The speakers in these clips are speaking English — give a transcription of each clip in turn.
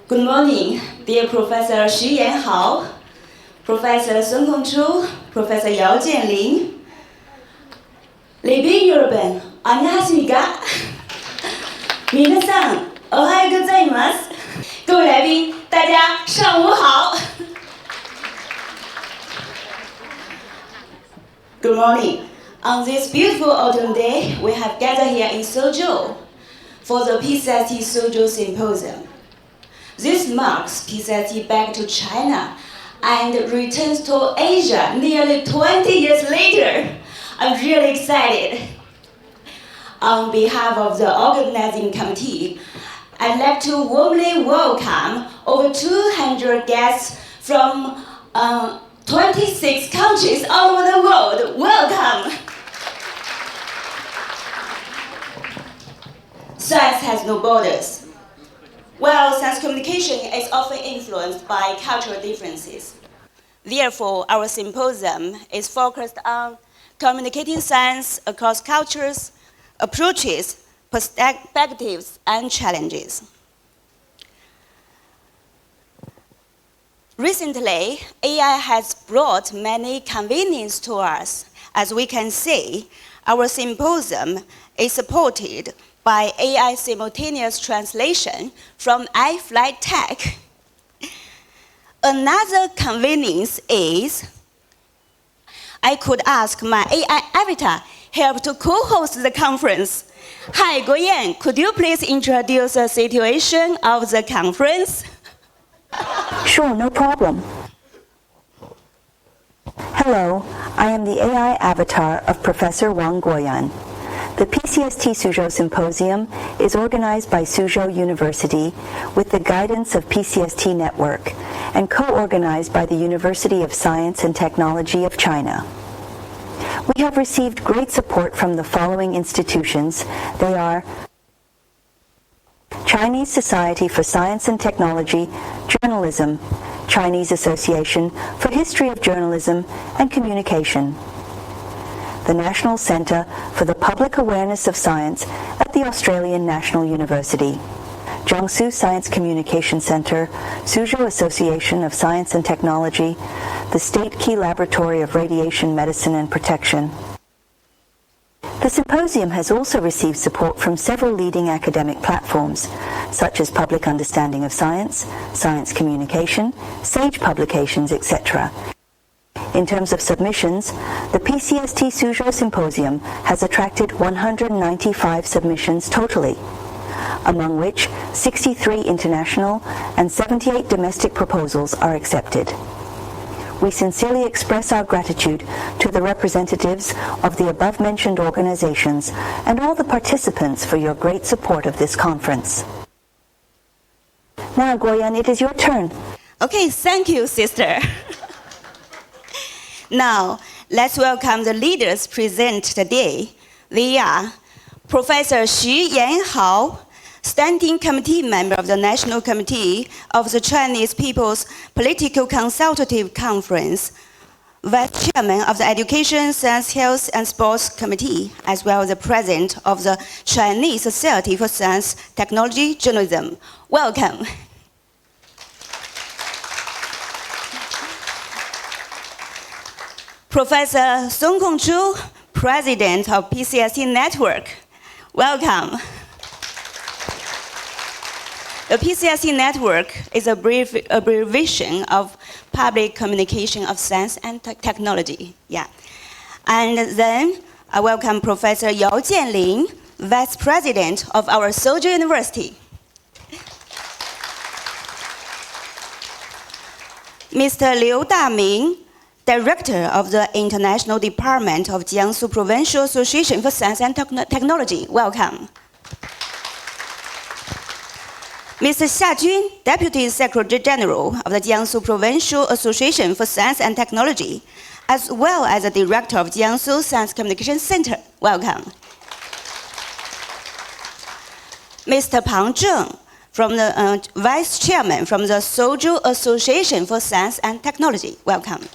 Good morning, dear Professor Yanhao, Professor Sook-kyoung, Professor Jianlin. Ladies 여러분, 안녕하십니까? 皆さん、おはようございます。各位来宾，大家上午好。Good morning. On this beautiful autumn day, we have gathered here in Suzhou for the PCST Suzhou Symposium. This marks PCST back to China and returns to Asia nearly 20 years later. I'm really excited. On behalf of the organizing committee, I'd like to warmly welcome over 200 guests from 26 countries all over the world. Welcome! Science has no borders. Well, science communication is often influenced by cultural differences. Therefore, our symposium is focused on communicating science across cultures, approaches, perspectives, and challenges. Recently, AI has brought many conveniences to us. As we can see, our symposium is supported by AI simultaneous translation from iFlight Tech. Another convenience is I could ask my AI avatar help to co-host the conference. Hi, Guoyan, could you please introduce the situation of the conference? Sure, no problem. Hello, I am the AI avatar of Professor Wang Guoyan. The PCST Suzhou Symposium is organized by Suzhou University with the guidance of PCST Network and co-organized by the University of Science and Technology of China. We have received great support from the following institutions. They are Chinese Society for Science and Technology, Journalism, Chinese Association for History of Journalism and Communication, the National Centre for the Public Awareness of Science at the Australian National University, Jiangsu Science Communication Centre, Suzhou Association of Science and Technology, the State Key Laboratory of Radiation Medicine and Protection. The symposium has also received support from several leading academic platforms, such as Public Understanding of Science, Science Communication, Sage Publications, etc. In terms of submissions, the PCST Suzhou Symposium has attracted 195 submissions totally, among which 63 international and 78 domestic proposals are accepted. We sincerely express our gratitude to the representatives of the above-mentioned organizations and all the participants for your great support of this conference. Now, Guoyan, it is your turn. Okay, thank you, sister. Now, let's welcome the leaders present today. They are Professor Yanhao, Standing Committee member of the National Committee of the Chinese People's Political Consultative Conference, Vice Chairman of the Education, Science, Health and Sports Committee, as well as the President of the Chinese Society for Science, Technology, Journalism. Welcome. Professor Sook-kyoung, President of PCST Network. Welcome. The PCST Network is a brief abbreviation of Public Communication of Science and Technology. Yeah. And then I welcome Professor Jianlin, Vice President of our Suzhou University. Mr. Liu Daming, Director of the International Department of Jiangsu Provincial Association for Science and Technology. Welcome. Mr. Xia Jun, Deputy Secretary General of the Jiangsu Provincial Association for Science and Technology, as well as the Director of Jiangsu Science Communication Center. Welcome. Mr. Pang Zheng, from the Vice Chairman from the Suzhou Association for Science and Technology. Welcome.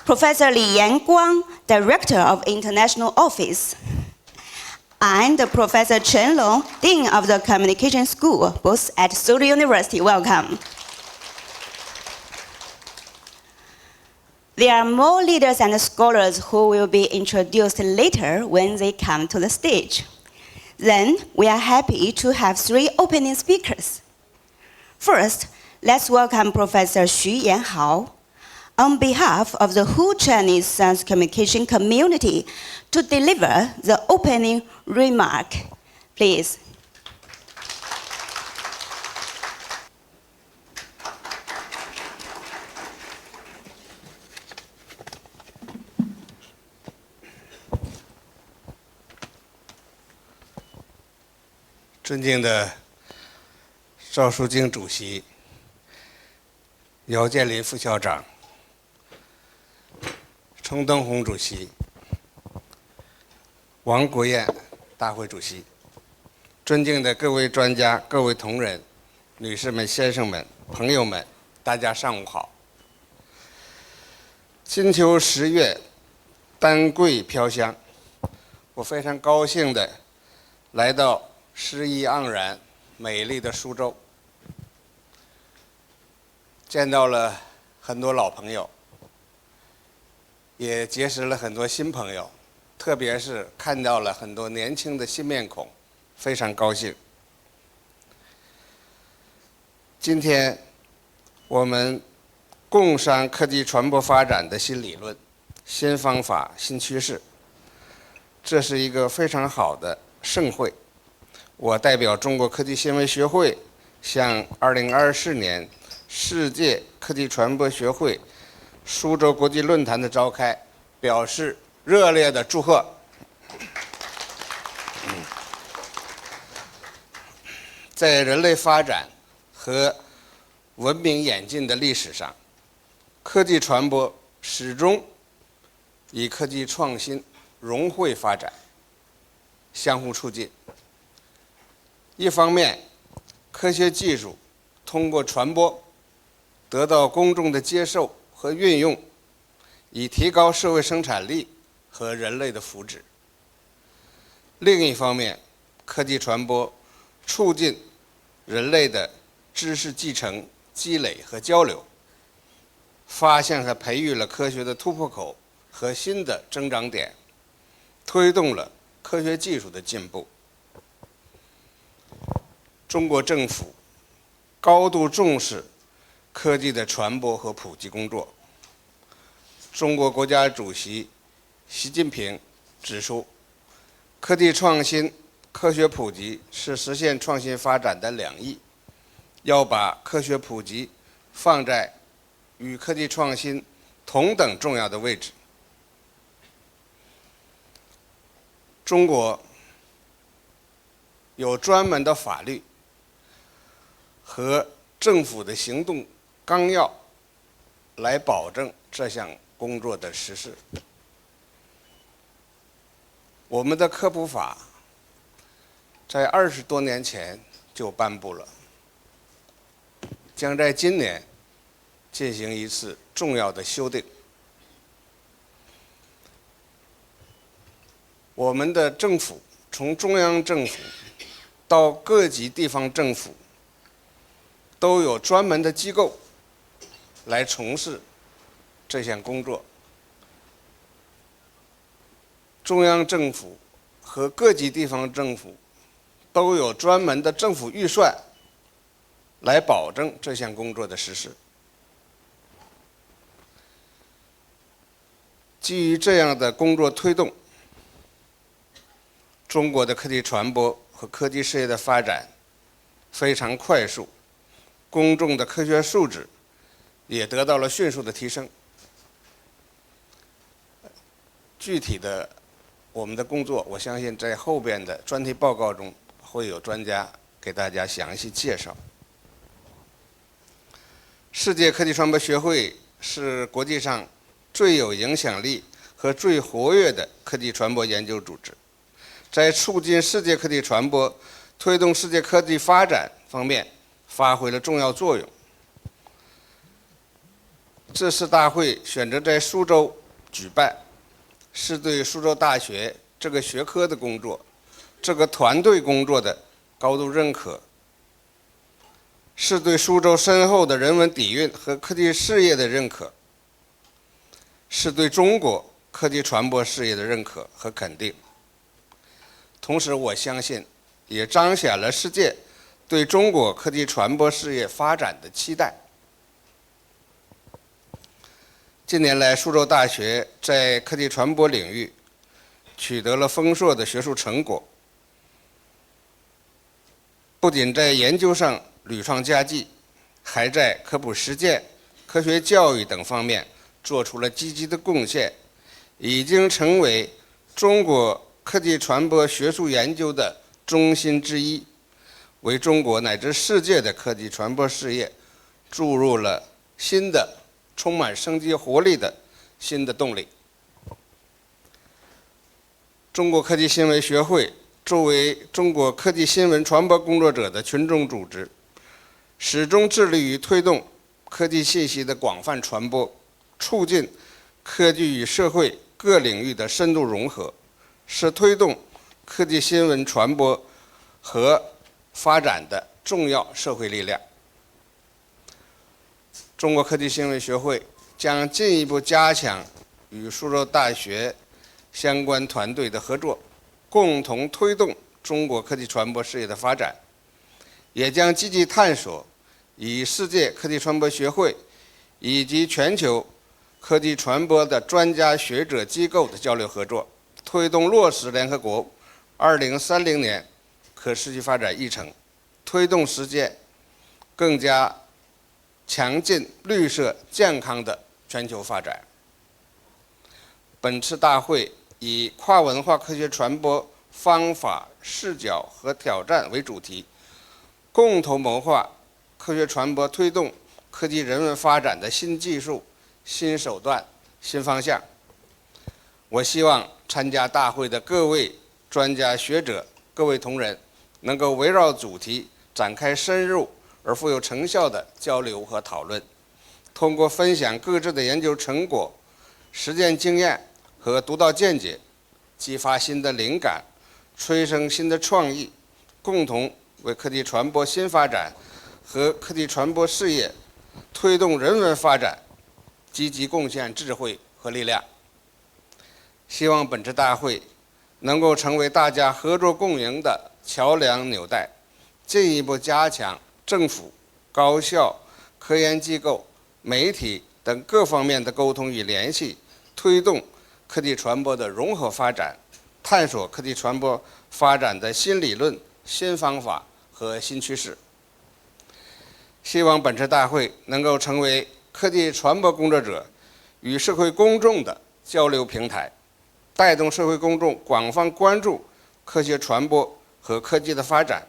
Professor Li Yanguang, Director of International Office. and Professor Chen Long, Dean of the Communication School, both at Suzhou University. Welcome. There are more leaders and scholars who will be introduced later when they come to the stage. Then, we are happy to have 3 opening speakers. First, let's welcome Professor Yanhao, on behalf of the whole Chinese science communication community, to deliver the opening remark. Please.尊敬的赵树京主席、姚建林副校长、程登红主席、王国彦大会主席，尊敬的各位专家、各位同仁、女士们、先生们、朋友们，大家上午好。金秋10月，丹桂飘香，我非常高兴地来到诗意盎然、美丽的苏州，见到了很多老朋友，也结识了很多新朋友，特别是看到了很多年轻的新面孔，非常高兴。今天我们共商科技传播发展的新理论、新方法、新趋势，这是一个非常好的盛会。我代表中国科技新闻学会向2024年世界科技传播学会苏州国际论坛的召开表示热烈的祝贺。在人类发展和文明演进的历史上，科技传播始终以科技创新融汇发展，相互促进。一方面，科学技术通过传播得到公众的接受和运用，以提高社会生产力和人类的福祉；另一方面，科技传播促进人类的知识继承、积累和交流，发现和培育了科学的突破口和新的增长点，推动了科学技术的进步。中国政府高度重视科技的传播和普及工作。中国国家主席习近平指出，科技创新、科学普及是实现创新发展的2翼，要把科学普及放在与科技创新同等重要的位置。中国有专门的法律和政府的行动纲要来保证这项工作的实施。我们的科普法在20多年前就颁布了，将在今年进行一次重要的修订。我们的政府从中央政府到各级地方政府都有专门的机构来从事这项工作。中央政府和各级地方政府都有专门的政府预算来保证这项工作的实施。基于这样的工作推动，中国的科技传播和科技事业的发展非常快速，公众的科学素质也得到了迅速的提升。具体的我们的工作，我相信在后边的专题报告中会有专家给大家详细介绍。世界科技传播学会是国际上最有影响力和最活跃的科技传播研究组织，在促进世界科技传播、推动世界科技发展方面发挥了重要作用。这次大会选择在苏州举办，是对苏州大学这个学科的工作这个团队工作的高度认可，是对苏州深厚的人文底蕴和科技事业的认可，是对中国科技传播事业的认可和肯定。同时，我相信，也彰显了世界对中国科技传播事业发展的期待。近年来，苏州大学在科技传播领域取得了丰硕的学术成果，不仅在研究上屡创佳绩，还在科普实践、科学教育等方面做出了积极的贡献，已经成为中国科技传播学术研究的中心之一，为中国乃至世界的科技传播事业注入了新的、充满生机活力的新的动力。中国科技新闻学会作为中国科技新闻传播工作者的群众组织，始终致力于推动科技信息的广泛传播，促进科技与社会各领域的深度融合，是推动科技新闻传播和发展的重要社会力量。中国科技新闻学会将进一步加强与苏州大学相关团队的合作，共同推动中国科技传播事业的发展，也将积极探索与世界科技传播学会以及全球科技传播的专家学者机构的交流合作，推动落实联合国2030年可持续发展议程，推动实现更加强劲、绿色、健康的全球发展。本次大会以跨文化科学传播方法、视角和挑战为主题，共同谋划科学传播推动科技人文发展的新技术、新手段、新方向。我希望参加大会的各位专家学者、各位同仁能够围绕主题展开深入而富有成效的交流和讨论，通过分享各自的研究成果、实践经验和独到见解，激发新的灵感，催生新的创意，共同为科技传播新发展和科技传播事业推动人文发展积极贡献智慧和力量。希望本次大会能够成为大家合作共赢的桥梁纽带，进一步加强政府、高校、科研机构、媒体等各方面的沟通与联系，推动科技传播的融合发展，探索科技传播发展的新理论、新方法和新趋势。希望本次大会能够成为科技传播工作者与社会公众的交流平台，带动社会公众广泛关注科学传播和科技的发展，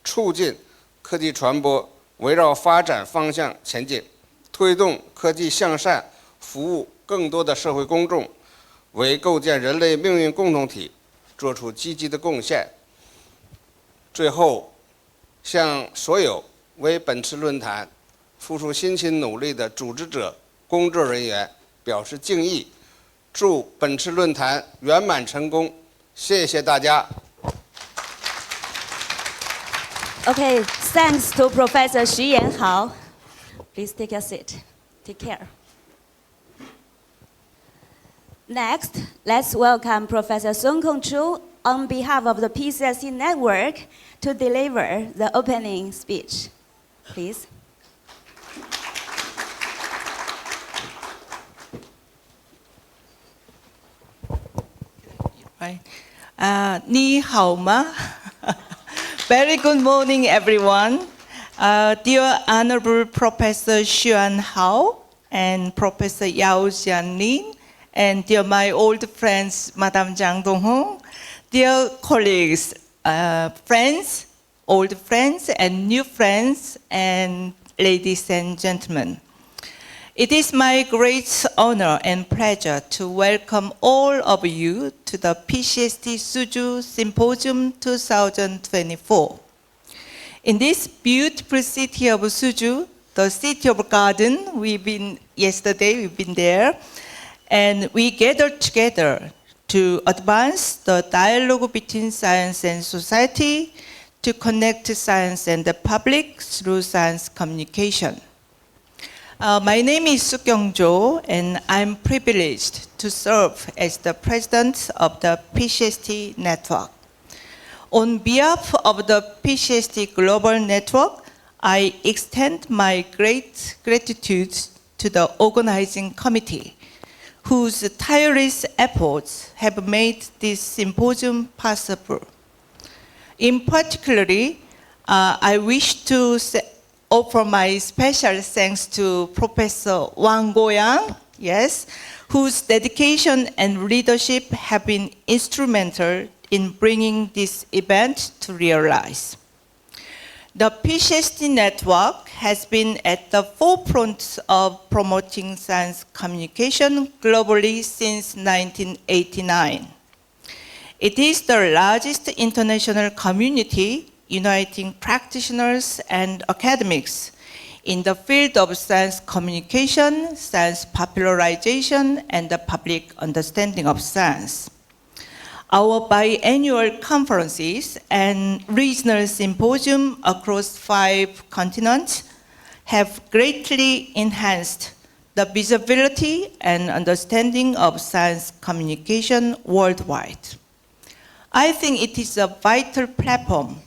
促进科技传播围绕发展方向前进，推动科技向善，服务更多的社会公众，为构建人类命运共同体做出积极的贡献。最后，向所有为本次论坛付出辛勤努力的组织者、工作人员表示敬意，祝本次论坛圆满成功。谢谢大家。Okay, thanks to Professor Xu Yanhao. Please take a seat. Take care. Next, let's welcome Professor Sook-kyoung on behalf of the PCST network to deliver the opening speech. Please. Right. 你好吗? Very good morning, everyone. Dear Honorable Professor Xu Yanhao and Professor Jianlin, and dear my old friends, Madame Zhang Donghong, dear colleagues, friends, old friends and new friends, and ladies and gentlemen. It is my great honor and pleasure to welcome all of you to the PCST Suzhou Symposium 2024. In this beautiful city of Suzhou, the city of garden, yesterday we've been there, and we gathered together to advance the dialogue between science and society, to connect science and the public through science communication. My name is Sook-kyoung, and I'm privileged to serve as the president of the PCST network. On behalf of the PCST Global Network, I extend my great gratitude to the organizing committee, whose tireless efforts have made this symposium possible. In particular, I wish to offer my special thanks to Professor Wang Guoyan, yes, whose dedication and leadership have been instrumental in bringing this event to realize. The PCST network has been at the forefront of promoting science communication globally since 1989. It is the largest international community uniting practitioners and academics in the field of science communication, science popularization, and the public understanding of science. Our biannual conferences and regional symposium across 5 continents have greatly enhanced the visibility and understanding of science communication worldwide. I think it is a vital platform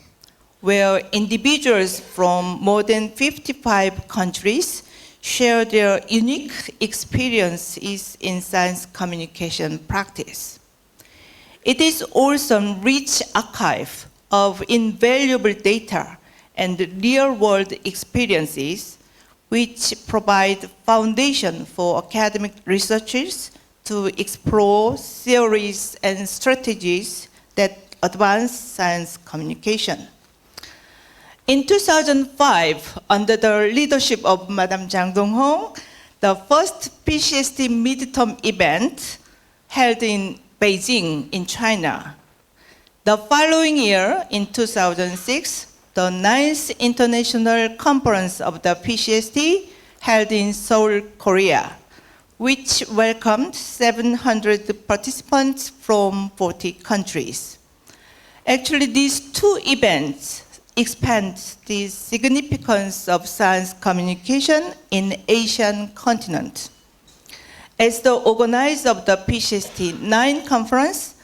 where individuals from more than 55 countries share their unique experiences in science communication practice. It is also a rich archive of invaluable data and real-world experiences which provide foundation for academic researchers to explore theories and strategies that advance science communication. In 2005, under the leadership of Madame Zhang Donghong, the first PCST midterm event held in Beijing in China. The following year, in 2006, the 9th International Conference of the PCST held in Seoul, Korea, which welcomed 700 participants from 40 countries. Actually, these 2 events expand the significance of science communication in Asian continent. As the organizer of the PCST 9 conference,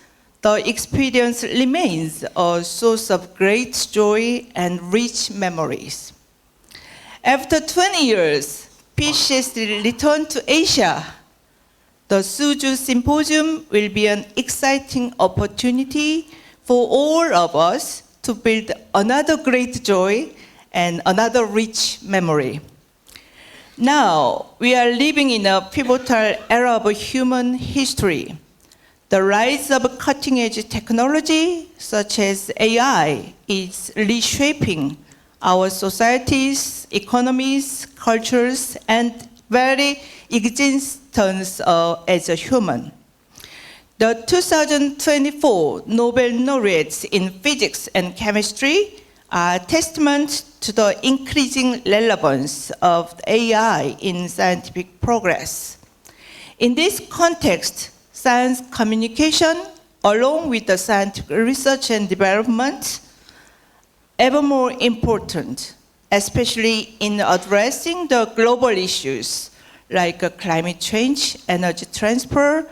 the experience remains a source of great joy and rich memories. After 20 years, PCST returned to Asia. The Suzhou Symposium will be an exciting opportunity for all of us to build another great joy and another rich memory. Now, we are living in a pivotal era of human history. The rise of cutting-edge technology, such as AI, is reshaping our societies, economies, cultures, and very existence as a human. The 2024 Nobel laureates in physics and chemistry are testament to the increasing relevance of AI in scientific progress. In this context, science communication, along with the scientific research and development, ever more important, especially in addressing the global issues like climate change, energy transfer,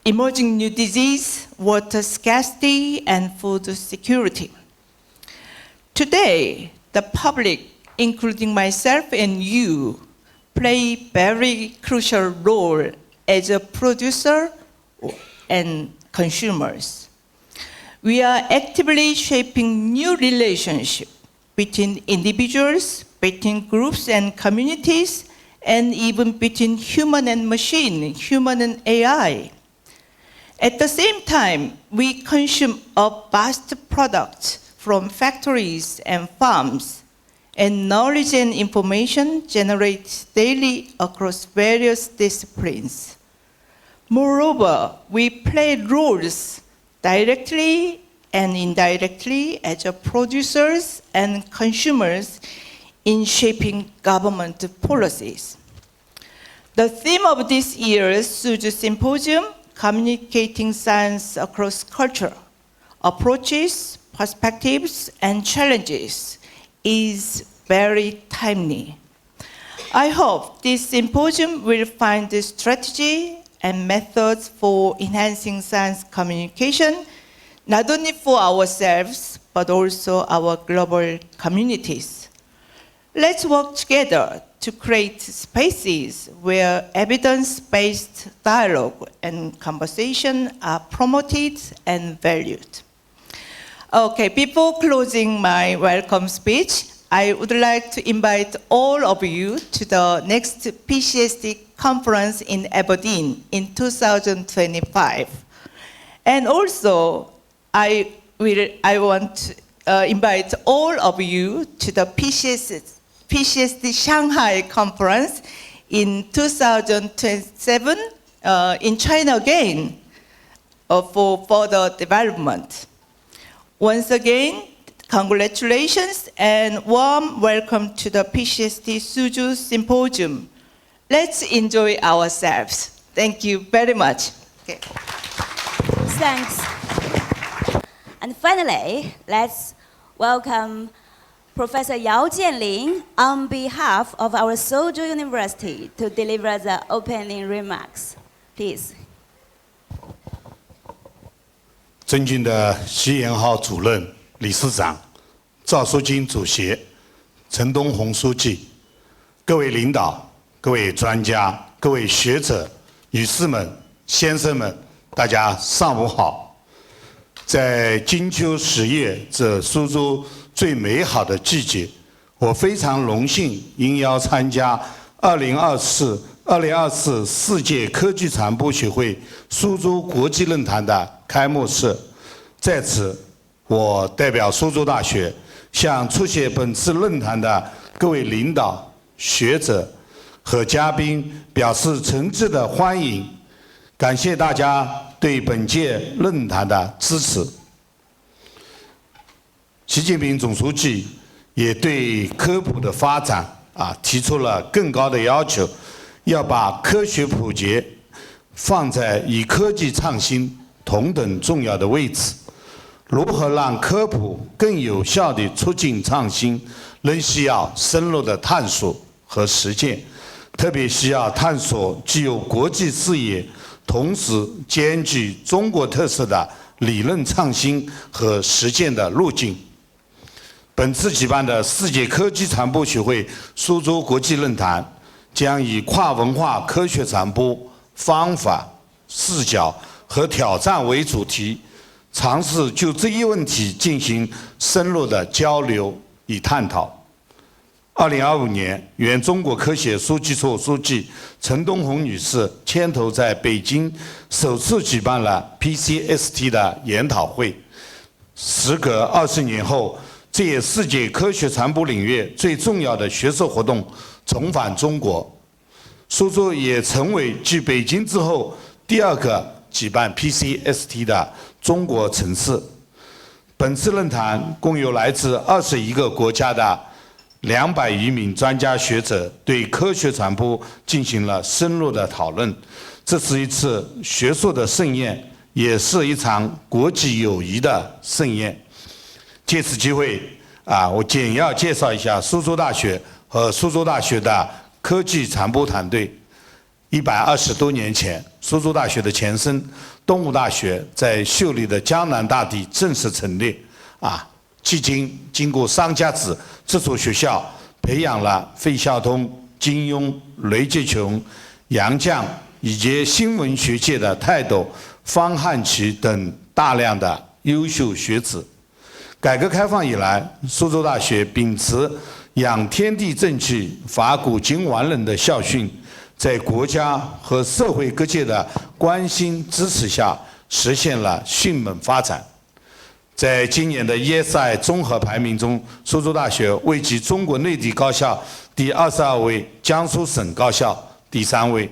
emerging new disease, water scarcity, and food security. Today, the public, including myself and you, play a very crucial role as a producer and consumers. We are actively shaping new relationships between individuals, between groups and communities, and even between human and machine, human and AI. At the same time, we consume a vast product from factories and farms, and knowledge and information generated daily across various disciplines. Moreover, we play roles directly and indirectly as producers and consumers in shaping government policies. The theme of this year's Suzhou Symposium, communicating science across culture, approaches, perspectives, and challenges is very timely. I hope this symposium will find the strategy and methods for enhancing science communication, not only for ourselves, but also our global communities. Let's work together to create spaces where evidence-based dialogue and conversation are promoted and valued. Okay, before closing my welcome speech, I would like to invite all of you to the next PCST conference in Aberdeen in 2025. And also, I want to invite all of you to the PCST Shanghai conference in 2027 in China again for further development. Once again, congratulations and warm welcome to the PCST Suzhou Symposium. Let's enjoy ourselves. Thank you very much. Okay. Thanks. And finally, let's welcome Professor Jianlin on behalf of our Suzhou University to deliver the opening remarks. Please. 尊敬的习延浩主任、理事长、赵淑金主席、陈东红书记、各位领导、各位专家、各位学者、女士们、先生们，大家上午好。在金秋十月这苏州最美好的季节，我非常荣幸应邀参加2024世界科技传播学会苏州国际论坛的开幕式。在此，我代表苏州大学向出席本次论坛的各位领导、学者和嘉宾表示诚挚的欢迎，感谢大家对本届论坛的支持。习近平总书记也对科普的发展提出了更高的要求，要把科学普及放在与科技创新同等重要的位置。如何让科普更有效地促进创新，仍需要深入的探索和实践，特别需要探索具有国际视野，同时兼具中国特色的理论创新和实践的路径。本次举办的世界科技传播学会苏州国际论坛将以跨文化科学传播方法、视角和挑战为主题，尝试就这一问题进行深入的交流与探讨。2025年，原中国科协书记处书记陈东红女士牵头在北京首次举办了 PCST 的研讨会。时隔20年后，这也世界科学传播领域最重要的学术活动重返中国。苏州也成为继北京之后第二个举办 PCST 的中国城市。本次论坛共有来自21个国家的200余名专家学者对科学传播进行了深入的讨论。这是一次学术的盛宴，也是一场国际友谊的盛宴。借此机会我简要介绍一下苏州大学和苏州大学的科技传播团队。120多年前，苏州大学的前身东吴大学在秀丽的江南大地正式成立。迄今经过商家子，这所学校培养了费孝通、金庸、雷杰琼、杨绛以及新闻学界的泰斗方汉奇等大量的优秀学子。改革开放以来，苏州大学秉持养天地正气、法古今完人的校训，在国家和社会各界的关心支持下，实现了迅猛发展。在今年的 ESI 综合排名中，苏州大学位居中国内地高校第22位，江苏省高校第3位。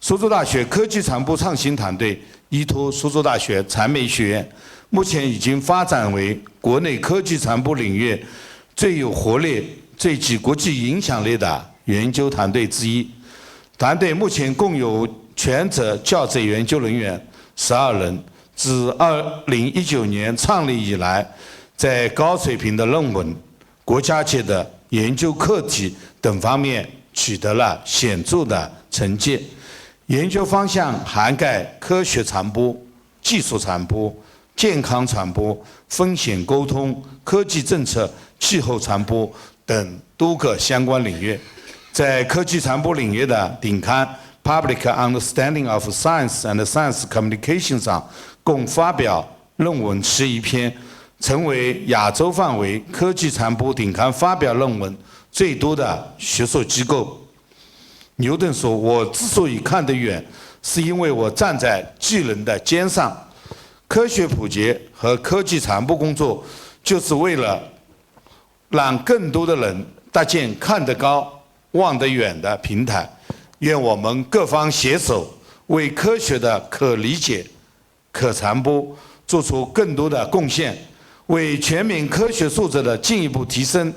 苏州大学科技传播创新团队依托苏州大学传媒学院，目前已经发展为国内科技传播领域最有活力、最具国际影响力的研究团队之一。团队目前共有全责教职研究人员12人，自2019年创立以来，在高水平的论文、国家级的研究课题等方面取得了显著的成绩。研究方向涵盖科学传播、技术传播、健康传播、风险沟通、科技政策、气候传播等多个相关领域。在科技传播领域的顶刊《Public Understanding of Science and Science Communication》上，共发表论文11篇，成为亚洲范围科技传播顶刊发表论文最多的学术机构。牛顿说：“我之所以看得远，是因为我站在巨人的肩上。科学普及和科技传播工作，就是为了让更多的人搭建看得高、望得远的平台。愿我们各方携手，为科学的可理解、可传播做出更多的贡献，为全民科学素质的进一步提升，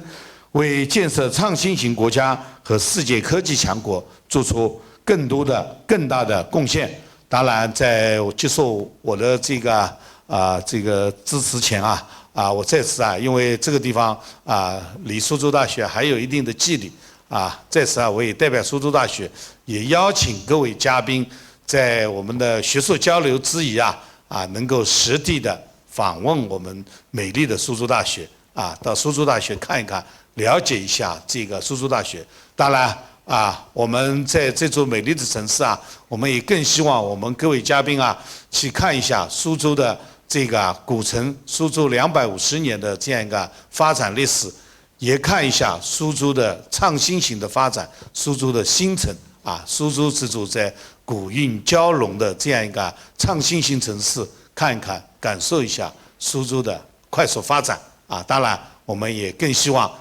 为建设创新型国家和世界科技强国做出更多的、更大的贡献。”当然，在我接受我的这个支持前我再次因为这个地方离苏州大学还有一定的距离在此我也代表苏州大学，也邀请各位嘉宾在我们的学术交流之余能够实地的访问我们美丽的苏州大学到苏州大学看一看，了解一下这个苏州大学。当然我们在这座美丽的城市我们也更希望我们各位嘉宾去看一下苏州的这个古城，苏州250年的这样一个发展历史，也看一下苏州的创新型的发展，苏州的新城苏州这座在古韵交融的这样一个创新型城市，看一看，感受一下苏州的快速发展当然，我们也更希望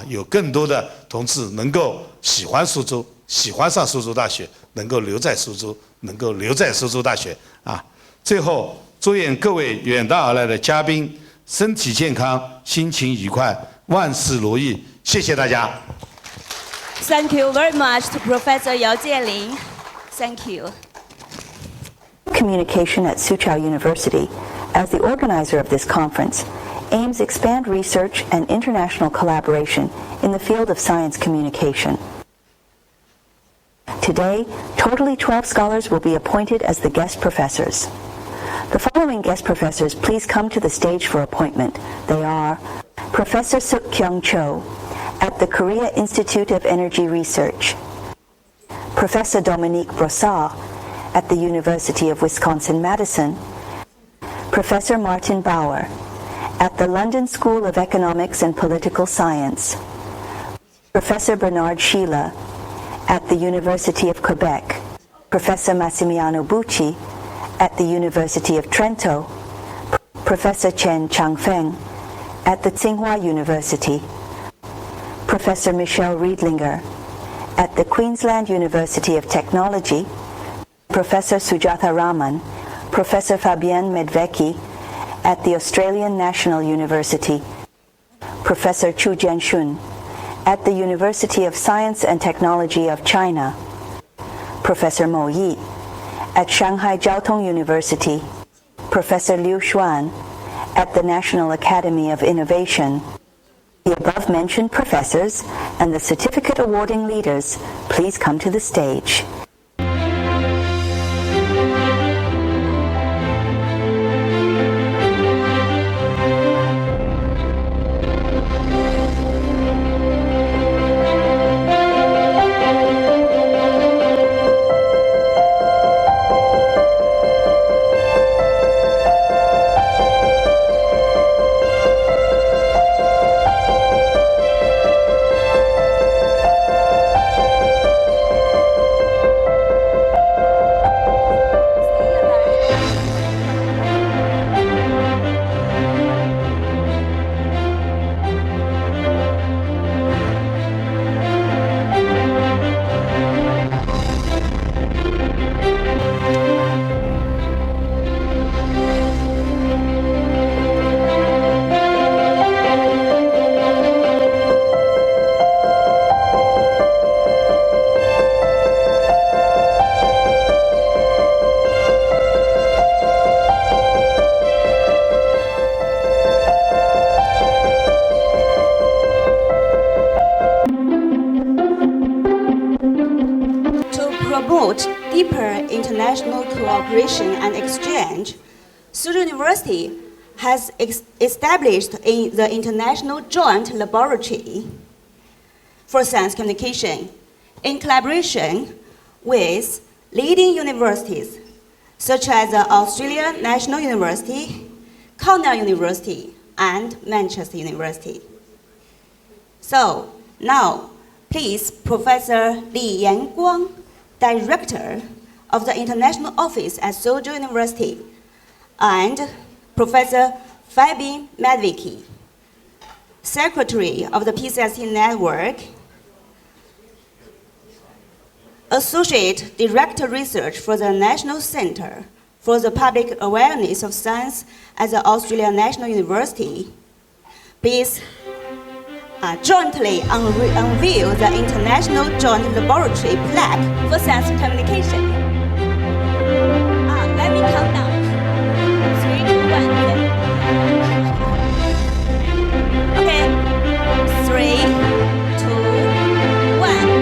有更多的同志能够喜欢苏州，喜欢上苏州大学，能够留在苏州，能够留在苏州大学最后，祝愿各位远道而来的嘉宾身体健康，心情愉快，万事如意。谢谢大家。Thank you very much to Professor Yao Jianlin. Thank you. Communication at Soochow University, as the organizer of this conference, aims to expand research and international collaboration in the field of science communication. Today, totally 12 scholars will be appointed as the guest professors. The following guest professors please come to the stage for appointment. They are Professor Sook-kyoung Cho at the Korea Institute of Energy Research, Professor Dominique Brossard at the University of Wisconsin-Madison, Professor Martin Bauer at the London School of Economics and Political Science, Professor Bernard Sheila at the University of Quebec, Professor Massimiliano Bucci at the University of Trento, Professor Chen Changfeng at the Tsinghua University, Professor Michelle Riedlinger at the Queensland University of Technology, Professor Sujatha Raman, Professor Fabienne Medvecki at the Australian National University, Professor Chu Jianshun at the University of Science and Technology of China, Professor Mo Yi at Shanghai Jiao Tong University, Professor Liu Xuan at the National Academy of Innovation. The above-mentioned professors and the certificate awarding leaders, please come to the stage. promote deeper international cooperation and exchange, Suzhou University has established the International Joint Laboratory for Science Communication in collaboration with leading universities such as the Australian National University, Cornell University, and Manchester University. So now, please, Professor Li Yanguang, Director of the International Office at Suzhou University, and Professor Fabian Medvicki, Secretary of the PCST Network, Associate Director Research for the National Center for the Public Awareness of Science at the Australian National University, please jointly unveil the International Joint Laboratory plaque for science communication. Let me count down. 3, 2, 1. Okay. 3, 2, 1.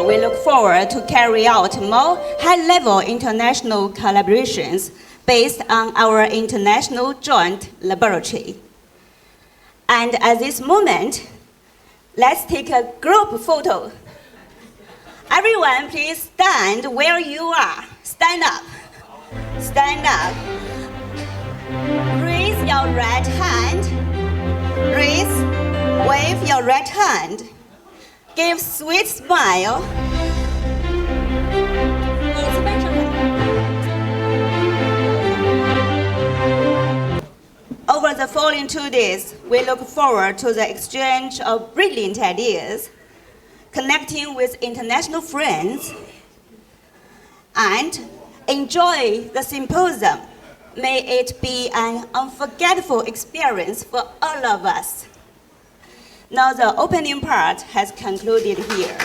We look forward to carry out more high-level international collaborations based on our International Joint Laboratory. And at this moment, let's take a group photo. Everyone, please stand where you are. Stand up. Stand up. Raise your right hand. Wave your right hand. Give sweet smile. Over the following 2 days, we look forward to the exchange of brilliant ideas, connecting with international friends, and enjoy the symposium. May it be an unforgettable experience for all of us. Now the opening part has concluded here.